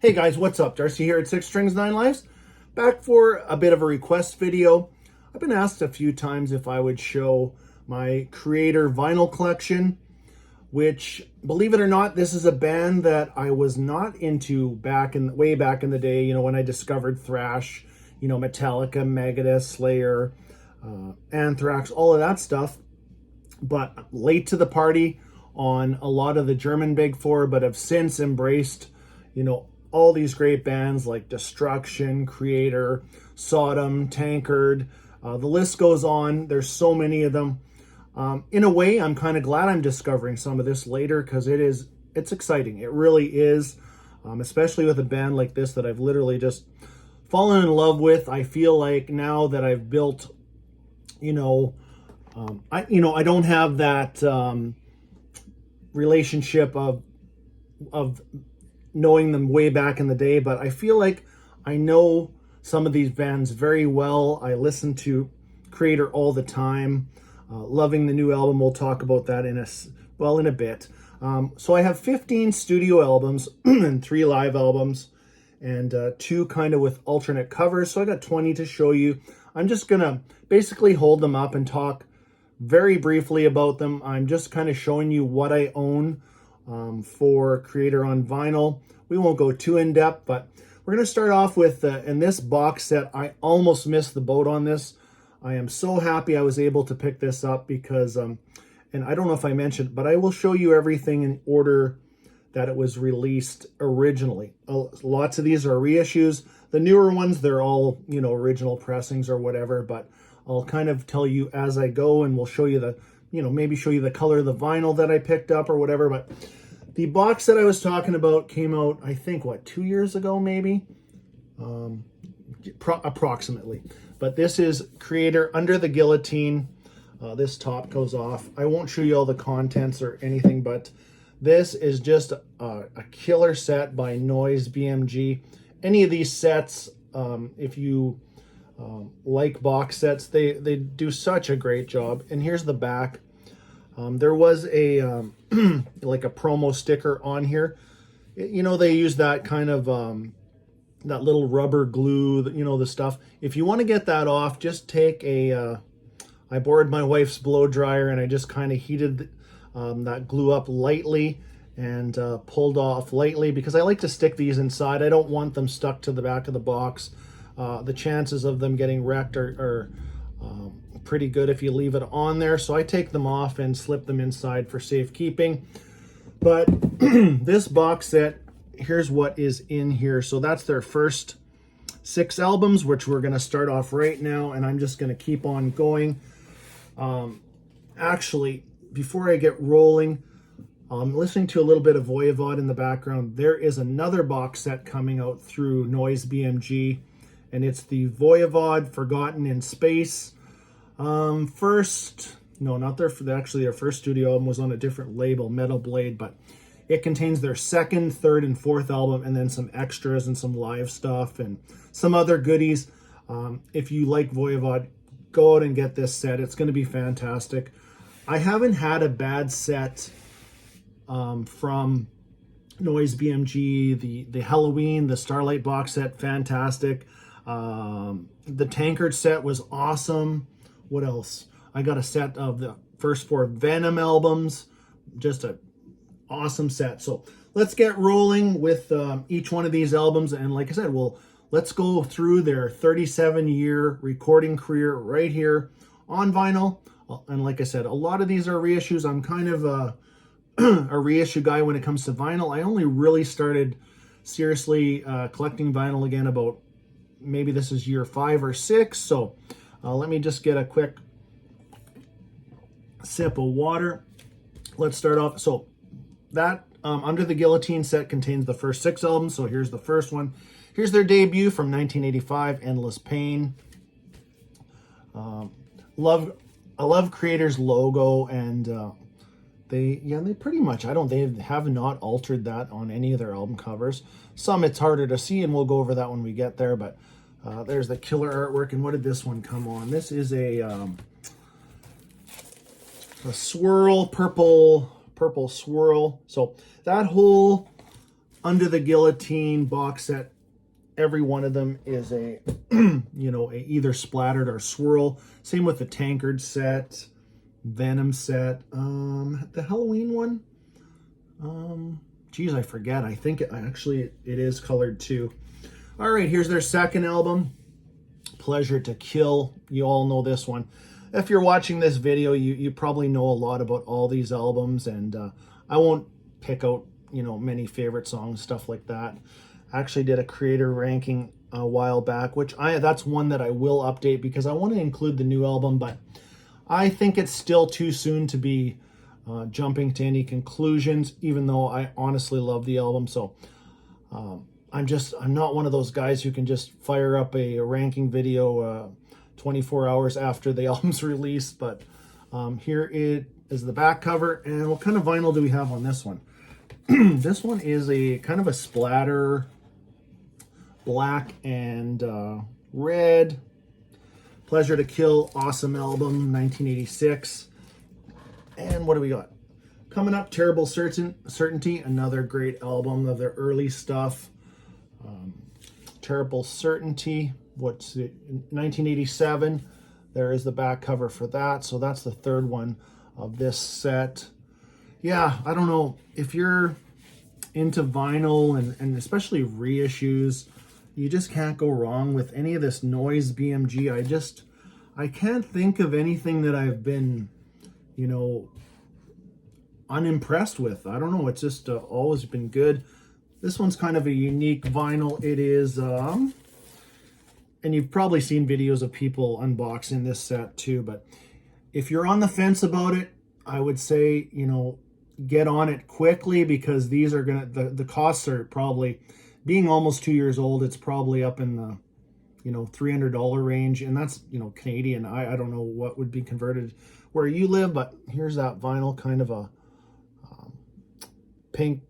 Hey guys, what's up? Darcy here at 6 Strings 9 Lives. Back for a bit of a request video. I've been asked a few times if I would show my Kreator vinyl collection, which, believe it or not, this is a band that I was not into way back in the day, when I discovered thrash, Metallica, Megadeth, Slayer, Anthrax, all of that stuff. But late to the party on a lot of the German Big Four, but have since embraced, all these great bands like Destruction, Kreator, Sodom, Tankard. The list goes on. There's so many of them. In a way, I'm kind of glad I'm discovering some of this later because it's exciting. It really is, especially with a band like this that I've literally just fallen in love with. I feel like now that I've built, I don't have that relationship of knowing them way back in the day, but I feel like I know some of these bands very well. I listen to Kreator all the time, loving the new album. We'll talk about that in a bit. So I have 15 studio albums and 3 live albums and 2 kind of with alternate covers. So I got 20 to show you. I'm just gonna basically hold them up and talk very briefly about them. I'm just kind of showing you what I own for Kreator on vinyl. We won't go too in depth, but we're going to start off with in this box set. I almost missed the boat on this. I am so happy I was able to pick this up because, and I don't know if I mentioned, but I will show you everything in order that it was released originally. Lots of these are reissues. The newer ones, they're all, original pressings or whatever, but I'll kind of tell you as I go, and we'll show you maybe show you the color of the vinyl that I picked up or whatever. But the box that I was talking about came out, I think, 2 years ago, maybe? Approximately. But this is Kreator Under the Guillotine. This top goes off. I won't show you all the contents or anything, but this is just a killer set by Noise BMG. Any of these sets, if you like box sets, they do such a great job. And here's the back. There was a like a promo sticker on here. They use that kind of that little rubber glue, the stuff. If you want to get that off, just take I borrowed my wife's blow dryer and I just kind of heated that glue up lightly and pulled off lightly because I like to stick these inside. I don't want them stuck to the back of the box. The chances of them getting wrecked are pretty good if you leave it on there. So I take them off and slip them inside for safekeeping. But this box set, here's what is in here. So that's their first 6 albums, which we're going to start off right now. And I'm just going to keep on going. Actually, before I get rolling, I'm listening to a little bit of Voivod in the background. There is another box set coming out through Noise BMG. And it's the Voivod Forgotten in Space. Their first studio album was on a different label, Metal Blade, but it contains their 2nd, 3rd, and 4th album, and then some extras and some live stuff and some other goodies. If you like Voivod, go out and get this set. It's going to be fantastic. I haven't had a bad set from Noise BMG. The Halloween, the Starlight box set, fantastic. The Tankard set was awesome. What else? I got a set of the first 4 Venom albums. Just an awesome set. So let's get rolling with each one of these albums. And like I said, let's go through their 37-year recording career right here on vinyl. And like I said, a lot of these are reissues. I'm kind of a reissue guy when it comes to vinyl. I only really started seriously collecting vinyl again about, maybe this is year 5 or 6. So let me just get a quick sip of water. Let's start off. So that Under the Guillotine set contains the first 6 albums. So here's the first one. Here's their debut from 1985, Endless Pain. I love Kreator's logo, and they pretty much, they have not altered that on any of their album covers. Some it's harder to see, and we'll go over that when we get there, but there's the killer artwork. And what did this one come on? This is a swirl, purple swirl. So that whole Under the Guillotine box set, every one of them is a, you know, a either splattered or swirl. Same with the Tankard set, Venom set, the Halloween one. Geez, I forget. I think it is colored too. All right, here's their second album, Pleasure to Kill. You all know this one. If you're watching this video, you probably know a lot about all these albums, and I won't pick out, you know, many favorite songs, stuff like that. I actually did a Kreator ranking a while back, which that's one that I will update because I want to include the new album, but I think it's still too soon to be jumping to any conclusions, even though I honestly love the album. So I'm not one of those guys who can just fire up a ranking video 24 hours after the album's released. But here it is, the back cover. And what kind of vinyl do we have on this one? This one is a kind of a splatter, black and red. Pleasure to Kill, awesome album, 1986. And what do we got? Coming up, Terrible Certainty, another great album of their early stuff. Terrible Certainty, what's it, 1987. There is the back cover for that. So that's the third one of this set. Yeah, I don't know. If you're into vinyl and especially reissues, you just can't go wrong with any of this noise BMG. I can't think of anything that I've been, you know, unimpressed with. I don't know. It's just always been good. This one's kind of a unique vinyl. It is, and you've probably seen videos of people unboxing this set too, but if you're on the fence about it, I would say, you know, get on it quickly, because these are the costs are probably, being almost 2 years old, it's probably up in the, you know, $300 range, and that's, you know, Canadian. I don't know what would be converted where you live, but here's that vinyl, kind of a pink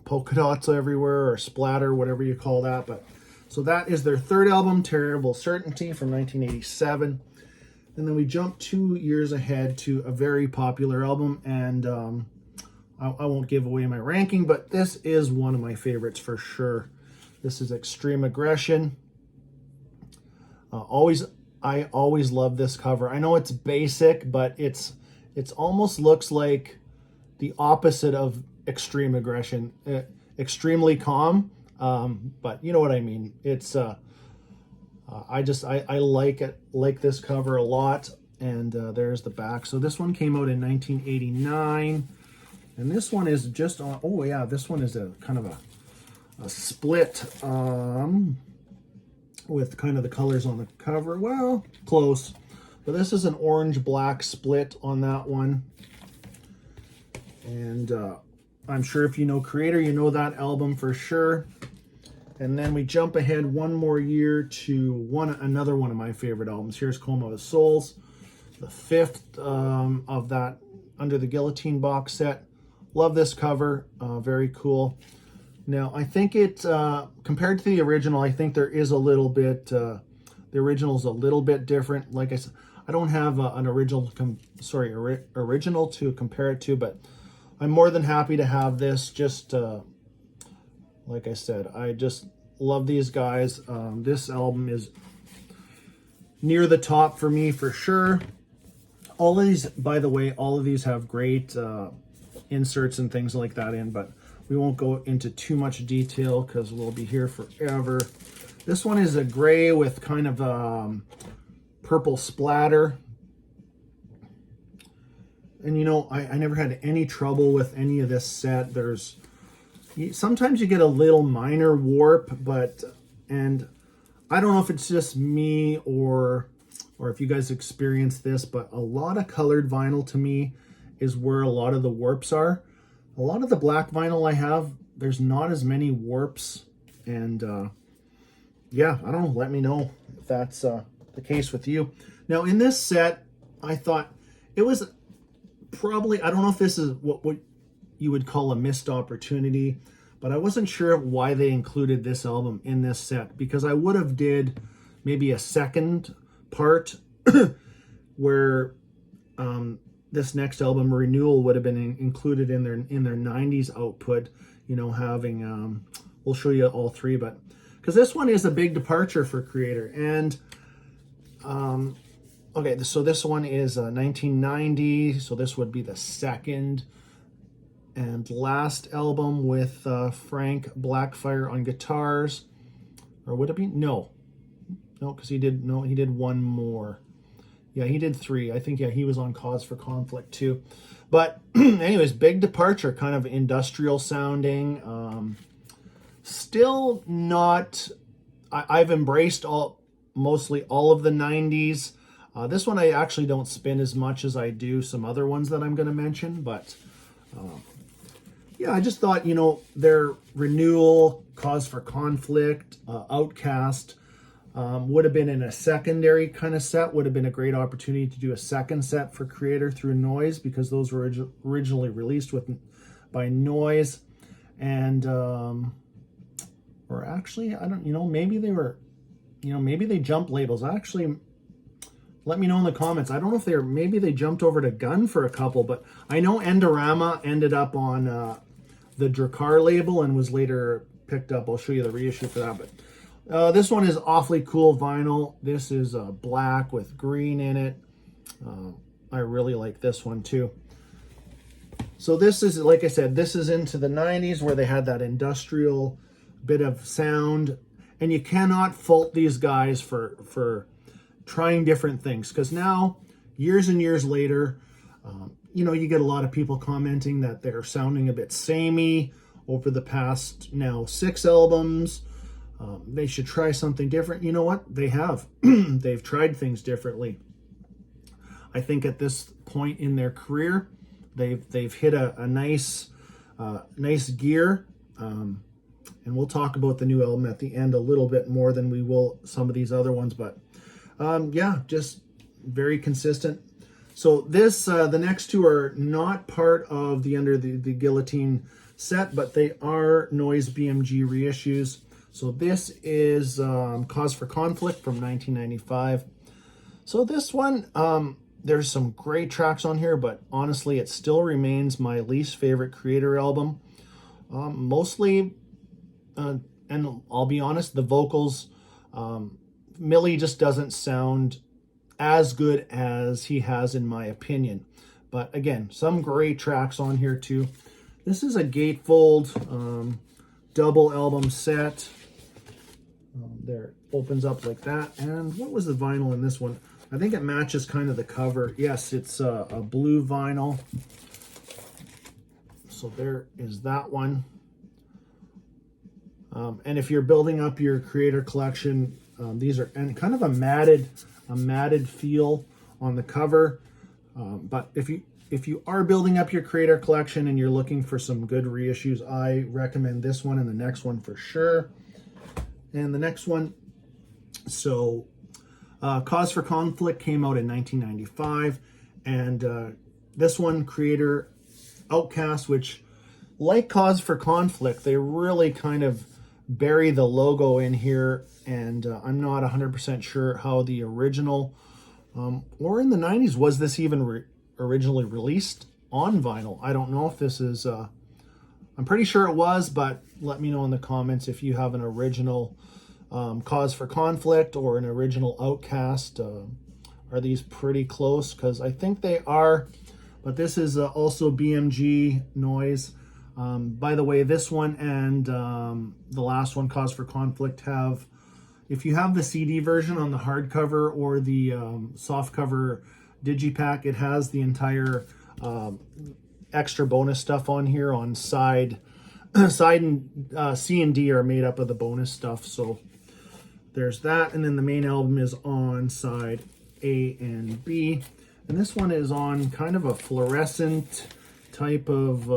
polka dots everywhere, or splatter, whatever you call that. But so that is their third album, Terrible Certainty, from 1987. And then we jump 2 years ahead to a very popular album, and I won't give away my ranking, but this is one of my favorites for sure. This is Extreme Aggression. I always love this cover. I know it's basic, but it's almost looks like the opposite of Extreme Aggression. Extremely calm, but you know what I mean. It's I like this cover a lot. And there's the back. So this one came out in 1989, and this one is just on. Oh yeah, this one is a kind of a split with kind of the colors on the cover. Well, close, but this is an orange black split on that one. And I'm sure if you know Kreator, you know that album for sure. And then we jump ahead one more year to another one of my favorite albums. Here's Coma of Souls, the fifth of that Under the Guillotine box set. Love this cover, very cool. Now, I think it, compared to the original, I think there is a little bit, the original's a little bit different. Like I said, I don't have an original to compare it to, but I'm more than happy to have this. Just, like I said, I just love these guys. This album is near the top for me, for sure. All of these, by the way, all of these have great inserts and things like that in, but we won't go into too much detail because we'll be here forever. This one is a gray with kind of purple splatter. And you know, I never had any trouble with any of this set. Sometimes you get a little minor warp, and I don't know if it's just me or if you guys experience this, but a lot of colored vinyl to me is where a lot of the warps are. A lot of the black vinyl I have, there's not as many warps. And yeah, I don't know, let me know if that's the case with you. Now in this set, I thought it was probably, I don't know if this is what you would call a missed opportunity, but I wasn't sure why they included this album in this set, because I would have did maybe a second part where this next album, Renewal, would have been included in their 90s output, having, we'll show you all three, but because this one is a big departure for Kreator. And okay, so this one is 1990, so this would be the second and last album with Frank Blackfire on guitars. Or would it be? No, because he did one more. Yeah, he did three. I think, yeah, he was on Cause for Conflict too. But anyways, big departure, kind of industrial sounding. Still not, I've embraced mostly all of the 90s. This one I actually don't spin as much as I do some other ones that I'm going to mention. But yeah, I just thought, their renewal, Cause for Conflict, Outcast, would have been in a secondary kind of set, would have been a great opportunity to do a second set for Kreator through Noise, because those were originally released by Noise. And, or actually, I don't, maybe they were, maybe they jumped labels. Actually, let me know in the comments. I don't know if maybe they jumped over to Gun for a couple, but I know Endorama ended up on the Drakkar label and was later picked up. I'll show you the reissue for that, but this one is awfully cool vinyl. This is black with green in it. I really like this one too. So this is, like I said, this is into the 90s where they had that industrial bit of sound. And you cannot fault these guys for trying different things. Because now, years and years later, you get a lot of people commenting that they're sounding a bit samey over the past now 6 albums. They should try something different. You know what? They have. They've tried things differently. I think at this point in their career, they've hit a nice gear. And we'll talk about the new album at the end a little bit more than we will some of these other ones. But yeah, just very consistent. So this, the next two are not part of the Under the Guillotine set, but they are Noise BMG reissues. So this is Cause for Conflict from 1995. So this one, there's some great tracks on here, but honestly, it still remains my least favorite Kreator album. Mostly, and I'll be honest, the vocals, Millie just doesn't sound as good as he has, in my opinion. But again, some great tracks on here too. This is a gatefold double album set. There, it opens up like that. And what was the vinyl in this one? I think it matches kind of the cover. Yes, it's a blue vinyl. So there is that one. And if you're building up your Kreator collection, these are, and kind of a matted feel on the cover. But if you are building up your Kreator collection and you're looking for some good reissues, I recommend this one and the next one for sure. And the next one, so Cause for Conflict came out in 1995, and this one, Kreator, Outcast, which, like Cause for Conflict, they really kind of bury the logo in here, and I'm not 100% sure how the original, or in the 90s, was this even originally released on vinyl? I don't know if this is, I'm pretty sure it was, but let me know in the comments if you have an original Cause for Conflict or an original Outcast. Are these pretty close? Because I think they are, but this is also BMG Noise. By the way, this one and the last one, Cause for Conflict, have, if you have the CD version on the hardcover or the softcover digipack, it has the entire extra bonus stuff on here on side and C and D are made up of the bonus stuff. So there's that, and then the main album is on side A and B, and this one is on kind of a fluorescent type of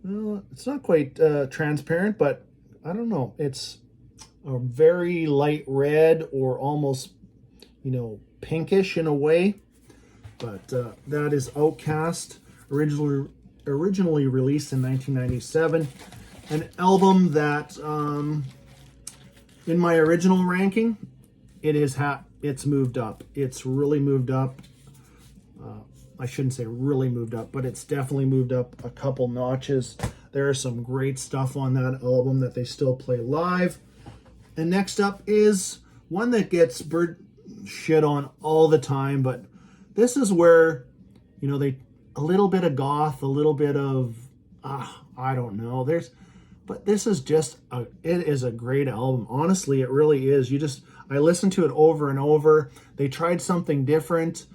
well, it's not quite transparent, but I don't know, it's a very light red or almost, pinkish in a way. But that is Outcast, originally released in 1997, an album that in my original ranking, it's moved up. It's really moved up. I shouldn't say really moved up, but it's definitely moved up a couple notches. There is some great stuff on that album that they still play live. And next up is one that gets bird shit on all the time, but this is where, you know, they a little bit of goth, a little bit of I don't know. But this is just it is a great album. Honestly, it really is. I listened to it over and over. They tried something different.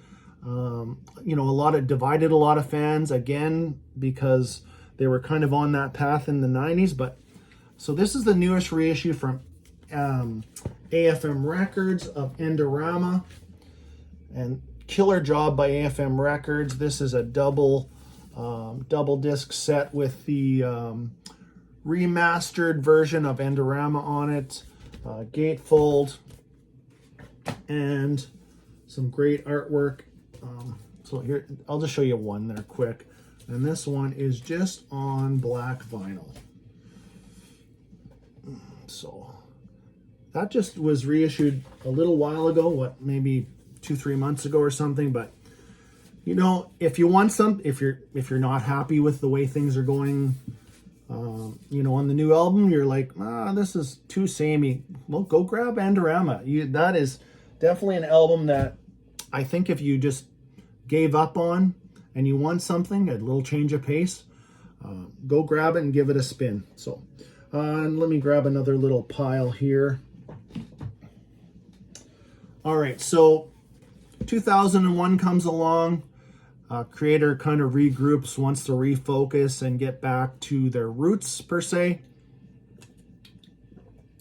You know, divided a lot of fans again because they were kind of on that path in the 90s. But so this is the newest reissue from AFM Records of Endorama, and killer job by AFM Records. This is a double disc set with the remastered version of Endorama on it, gatefold, and some great artwork. So here, I'll just show you one there quick. And this one is just on black vinyl. So that just was reissued a little while ago, maybe 2-3 months ago or something. But you know, if you want if you're not happy with the way things are going, you know, on the new album, you're like, this is too samey. Well, go grab Endorama. That is definitely an album that I think if you just gave up on and you want something, a little change of pace, go grab it and give it a spin. So let me grab another little pile here. All right, so 2001 comes along. Kreator kind of regroups, wants to refocus and get back to their roots per se.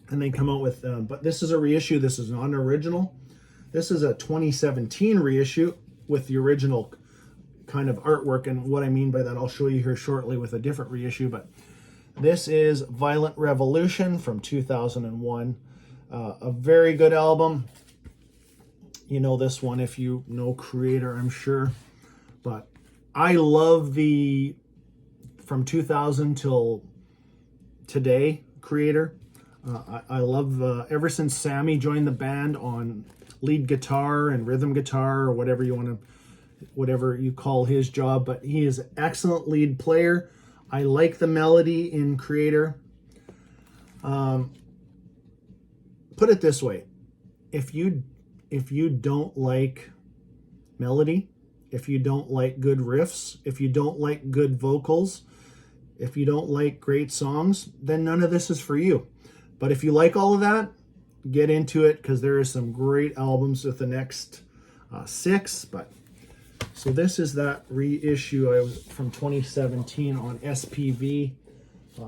And they come out with, but this is a reissue. This is not an original. This is a 2017 reissue with the original kind of artwork. And what I mean by that, I'll show you here shortly with a different reissue. But this is Violent Revolution from 2001. A very good album. You know this one if you know Kreator, I'm sure. But I love the from 2000 till today Kreator. I love ever since Sammy joined the band on lead guitar and rhythm guitar, or whatever you call his job, but he is an excellent lead player. I like the melody in Kreator. Put it this way, if you don't like melody, if you don't like good riffs, if you don't like good vocals, if you don't like great songs, then none of this is for you. But if you like all of that, get into it, because there are some great albums with the next 6. But so this is that reissue from 2017 on SPV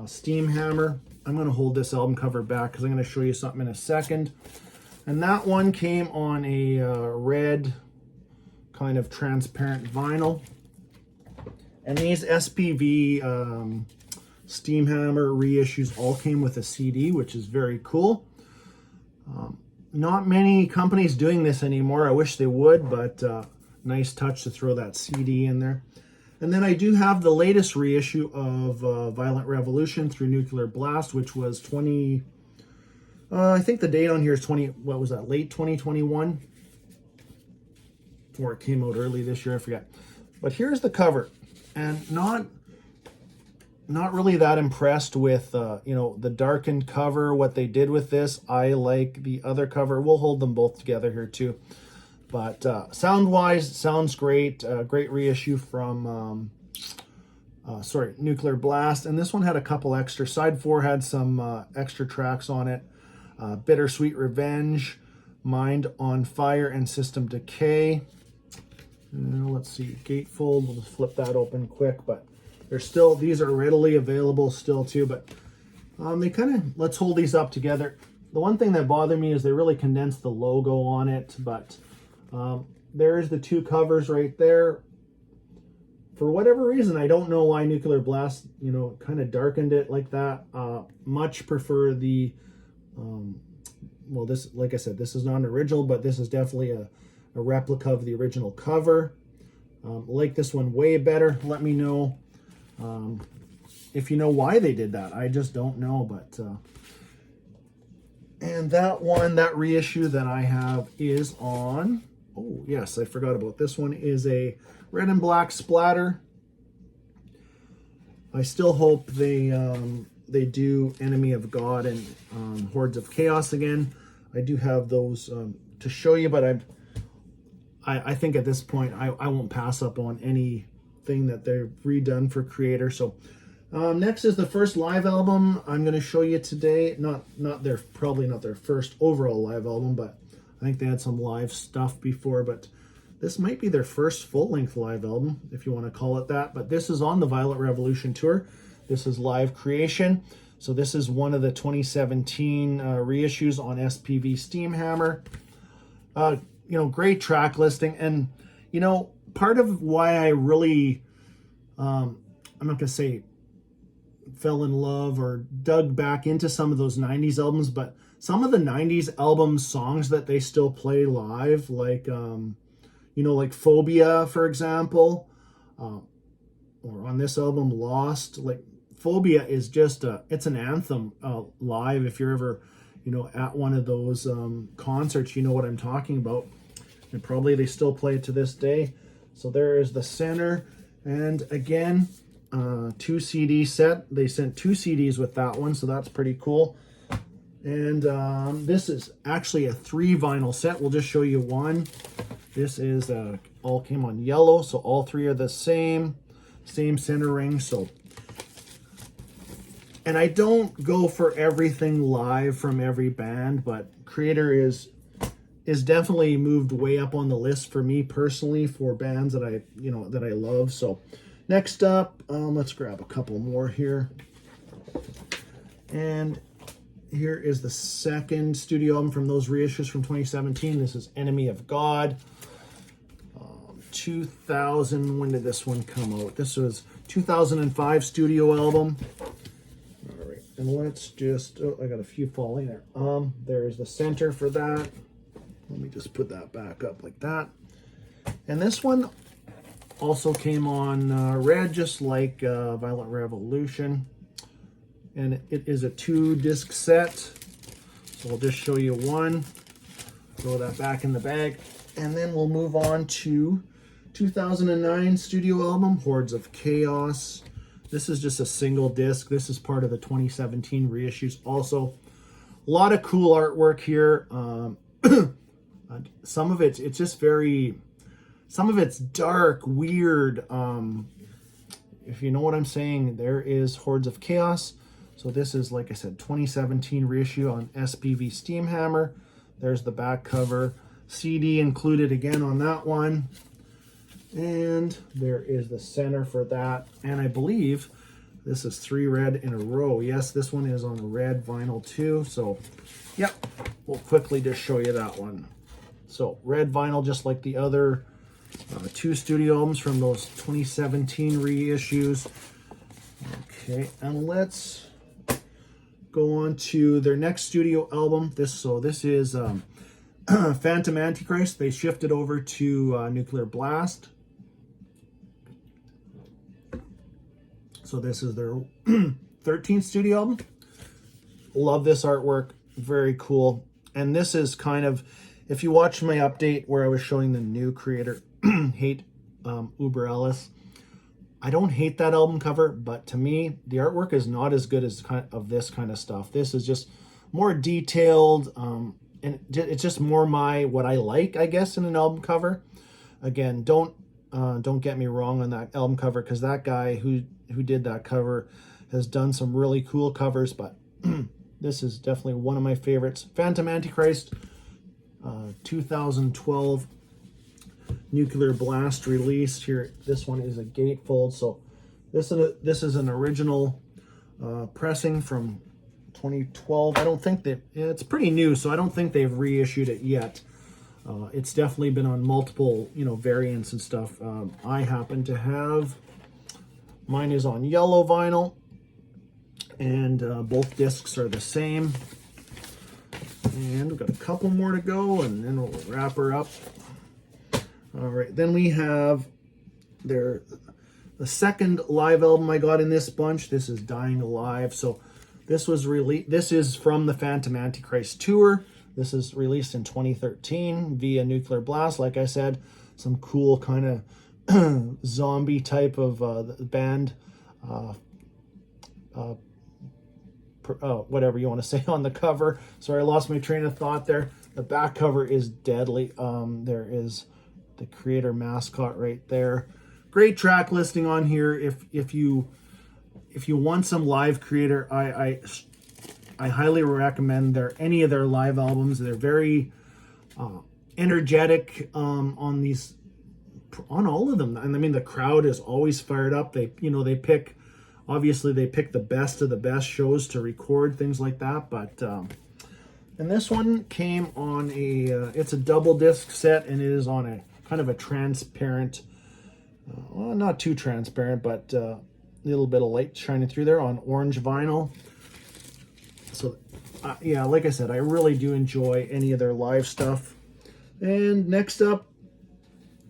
Steam Hammer. I'm going to hold this album cover back because I'm going to show you something in a second. And that one came on a red kind of transparent vinyl. And these SPV Steam Hammer reissues all came with a CD, which is very cool. Not many companies doing this anymore. I wish they would, but nice touch to throw that CD in there. And then I do have the latest reissue of Violent Revolution through Nuclear Blast, which was I think the date on here is late 2021? Or it came out early this year, I forget. But here's the cover. And not really that impressed with the darkened cover, what they did with this. I like the other cover. We'll hold them both together here too. But sound-wise, sounds great. Great reissue from Nuclear Blast. And this one had a couple extra. Side 4 had some extra tracks on it. Bittersweet Revenge, Mind on Fire, and System Decay. Let's see, gatefold. We'll just flip that open quick, but these are readily available still too. But let's hold these up together. The one thing that bothered me is they really condensed the logo on it, but there's the two covers right there. For whatever reason, I don't know why Nuclear Blast, kind of darkened it like that. Much prefer the, this, like I said, this is not an original, but this is definitely a replica of the original cover. Like this one way better. Let me know if you know why they did that. I just don't know, but and that reissue that I have is on, oh yes, I forgot about this one, is a red and black splatter. I still hope they do Enemy of God and Hordes of Chaos again. I do have those to show you, but I think at this point I won't pass up on anything that they've redone for Kreator. So next is the first live album I'm going to show you today. Probably not their first overall live album, but I think they had some live stuff before. But this might be their first full-length live album, if you want to call it that. But this is on the Violent Revolution tour. This is Live Creation. So this is one of the 2017 reissues on SPV Steamhammer. Great track listing. And, part of why I really, I'm not going to say fell in love or dug back into some of those 90s albums, but some of the 90s album songs that they still play live, like, like Phobia, for example, or on this album, Lost. Like, Phobia is just it's an anthem live. If you're ever, at one of those concerts, you know what I'm talking about. And probably they still play it to this day. So there is the center. And again, 2 CD set. They sent 2 CDs with that one, so that's pretty cool. And this is actually a 3 vinyl set. We'll just show you one. This is all came on yellow, so all 3 are the same center ring. So, and I don't go for everything live from every band, but Kreator is definitely moved way up on the list for me personally for bands that I love. So next up, let's grab a couple more here. And here is the second studio album from those reissues from 2017. This is Enemy of God. 2000, when did this one come out? This was 2005 studio album. All right, and let's just, I got a few falling there. There's the center for that. Let me just put that back up like that. And this one also came on red, just like Violent Revolution. And it is a 2-disc set. So I'll just show you one. Throw that back in the bag. And then we'll move on to 2009 studio album, Hordes of Chaos. This is just a single disc. This is part of the 2017 reissues also. A lot of cool artwork here. Some of it's just some of it's dark, weird. If you know what I'm saying, there is Hordes of Chaos. So this is, like I said, 2017 reissue on SPV Steamhammer. There's the back cover. CD included again on that one. And there is the center for that. And I believe this is 3 red in a row. Yes, this one is on red vinyl too. So, yep, we'll quickly just show you that one. So, red vinyl, just like the other 2 studio albums from those 2017 reissues. Okay, and let's go on to their next studio album. This is Phantom Antichrist. They shifted over to Nuclear Blast. So this is their 13th studio album. Love this artwork. Very cool. And this is kind of, if you watch my update where I was showing the new Kreator, Hate Uber Ellis, I don't hate that album cover, but to me, the artwork is not as good as this kind of stuff. This is just more detailed, and it's just more what I like, I guess, in an album cover. Again, don't get me wrong on that album cover, because that guy who did that cover has done some really cool covers, but this is definitely one of my favorites. Phantom Antichrist, 2012 Nuclear Blast release. Here, this one is a gatefold. So this is an original pressing from 2012. I don't think it's pretty new, so I don't think they've reissued it yet. It's definitely been on multiple, variants and stuff. I happen to have, mine is on yellow vinyl, and both discs are the same. And we've got a couple more to go, and then we'll wrap her up. All right, then we have the second live album I got in this bunch. This is Dying Alive. So this is from the Phantom Antichrist tour. This is released in 2013 via Nuclear Blast. Like I said, some cool kind of zombie type of band. whatever you want to say on the cover. Sorry, I lost my train of thought there. The back cover is deadly. There is the Kreator mascot right there. Great track listing on here. If you want some live Kreator, I highly recommend any of their live albums. They're very energetic on all of them. And I mean, the crowd is always fired up. They pick the best of the best shows to record things like that. But and this one came on it's a double disc set, and it is on a kind of a transparent, well, not too transparent, but a little bit of light shining through there on orange vinyl. So yeah, like I said, I really do enjoy any of their live stuff. And next up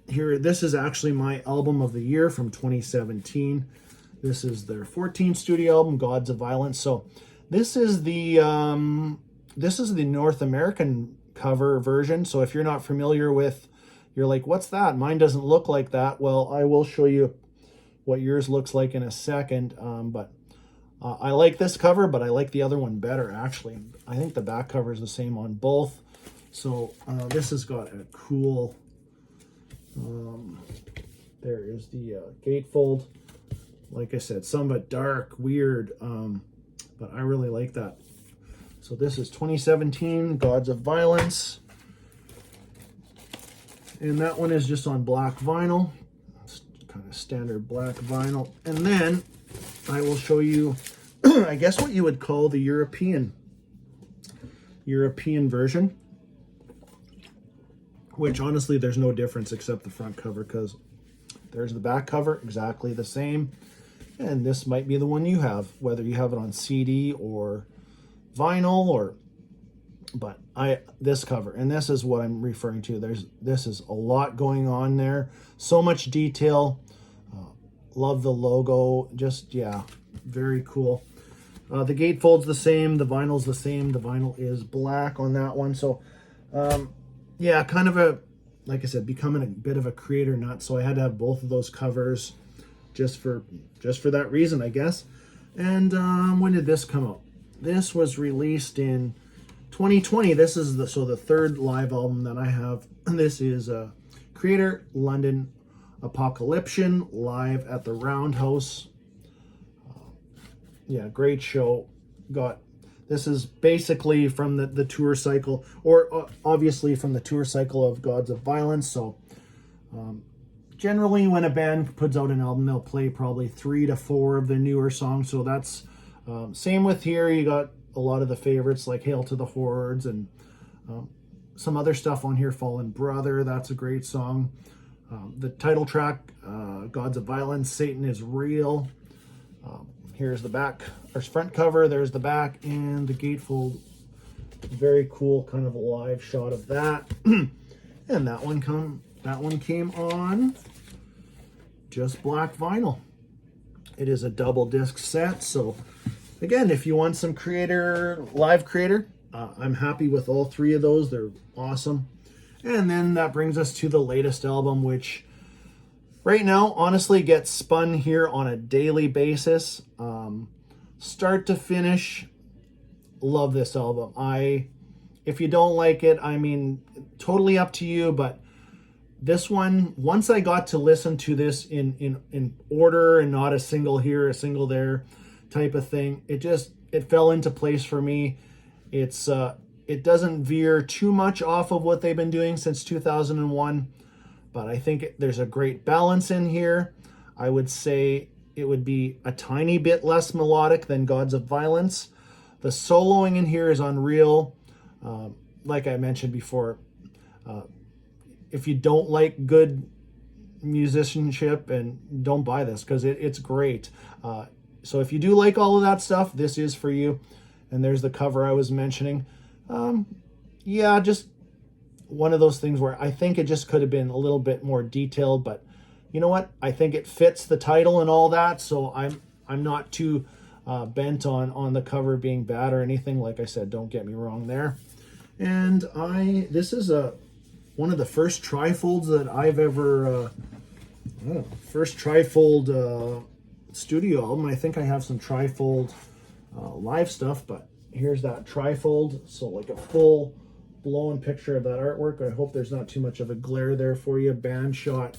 here, this is actually my album of the year from 2017. This is their 14th studio album, Gods of Violence. So this is the North American cover version. So if you're not familiar with, you're like, what's that? Mine doesn't look like that. Well, I will show you what yours looks like in a second. I like this cover, but I like the other one better, actually. I think the back cover is the same on both. So this has got a cool, there is the gatefold. Like I said, somewhat dark, weird, but I really like that. So this is 2017, Gods of Violence. And that one is just on black vinyl. It's kind of standard black vinyl. And then I will show you, I guess what you would call the European version. Which honestly, there's no difference except the front cover, because there's the back cover, exactly the same. And this might be the one you have, whether you have it on CD or vinyl, but this cover, and this is what I'm referring to. This is a lot going on there, so much detail. Love the logo, just, yeah, very cool. The gatefold's the same, the vinyl's the same. The vinyl is black on that one. So yeah, kind of like I said, becoming a bit of a Kreator nut, so I had to have both of those covers just for that reason, I guess. And when did this come out? This was released in 2020. This is the third live album that I have. This is Kreator London Apocalyption live at the Roundhouse. Yeah, great show. This is basically from the tour cycle, or obviously from the tour cycle of Gods of Violence. So generally when a band puts out an album, they'll play probably 3 to 4 of the newer songs. So that's same with here. You got a lot of the favorites like Hail to the Hordes, and some other stuff on here. Fallen Brother, that's a great song. The title track, Gods of Violence, Satan is Real. Here's the back, or front cover. There's the back and the gatefold. Very cool, kind of a live shot of that. And that one came on just black vinyl. It is a double disc set. So again, if you want some live Kreator, I'm happy with all 3 of those. They're awesome. And then that brings us to the latest album, which right now honestly gets spun here on a daily basis. Start to finish, love this album. If you don't like it, I mean, totally up to you, but this one, once I got to listen to this in order and not a single here, a single there type of thing, it fell into place for me. It doesn't veer too much off of what they've been doing since 2001, but I think there's a great balance in here. I would say it would be a tiny bit less melodic than Gods of Violence. The soloing in here is unreal. Like I mentioned before, if you don't like good musicianship, and don't buy this, because it's great. So if you do like all of that stuff, this is for you. And there's the cover I was mentioning. Yeah, just one of those things where I think it just could have been a little bit more detailed, but you know what? I think it fits the title and all that, so I'm not too bent on the cover being bad or anything. Like I said, don't get me wrong there. And this is one of the first trifolds that I've ever first trifold studio album. I think I have some trifold live stuff, but here's that trifold. So like a full blown picture of that artwork. I hope there's not too much of a glare there for you. Band shot.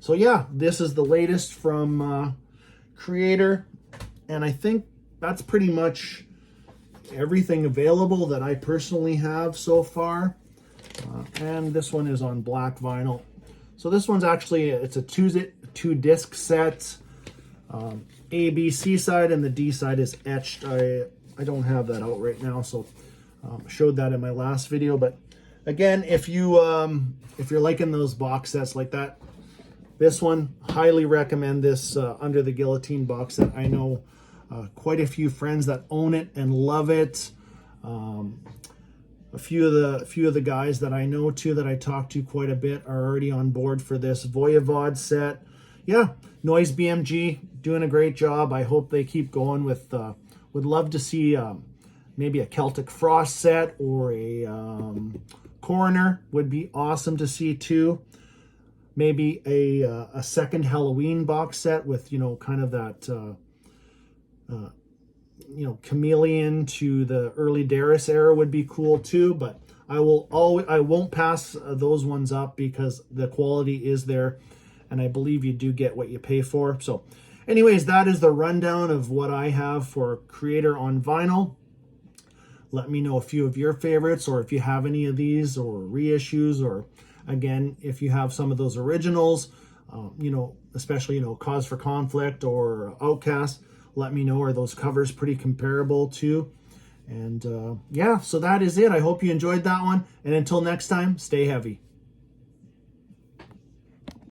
So yeah, this is the latest from Kreator, and I think that's pretty much everything available that I personally have so far. And this one is on black vinyl. So this one's actually, it's a two disc set. A, B, C side, and the D side is etched. I don't have that out right now, so showed that in my last video. But again, if you're liking those box sets like that, this one, highly recommend this Under the Guillotine box set. I know quite a few friends that own it and love it. A few of the guys that I know too, that I talk to quite a bit, are already on board for this Voivod set. Yeah, Noise BMG doing a great job. I hope they keep going with. Would love to see maybe a Celtic Frost set or a Coroner would be awesome to see too. Maybe a second Halloween box set with, you know, kind of that you know, chameleon to the early Darris era would be cool too. But I won't pass those ones up because the quality is there, and I believe you do get what you pay for. So anyways, that is the rundown of what I have for Kreator on vinyl. Let me know a few of your favorites, or if you have any of these or reissues, or again, if you have some of those originals, you know, especially, you know, Cause for Conflict or Outcast, let me know. Are those covers pretty comparable too? And yeah, so that is it. I hope you enjoyed that one. And until next time, stay heavy.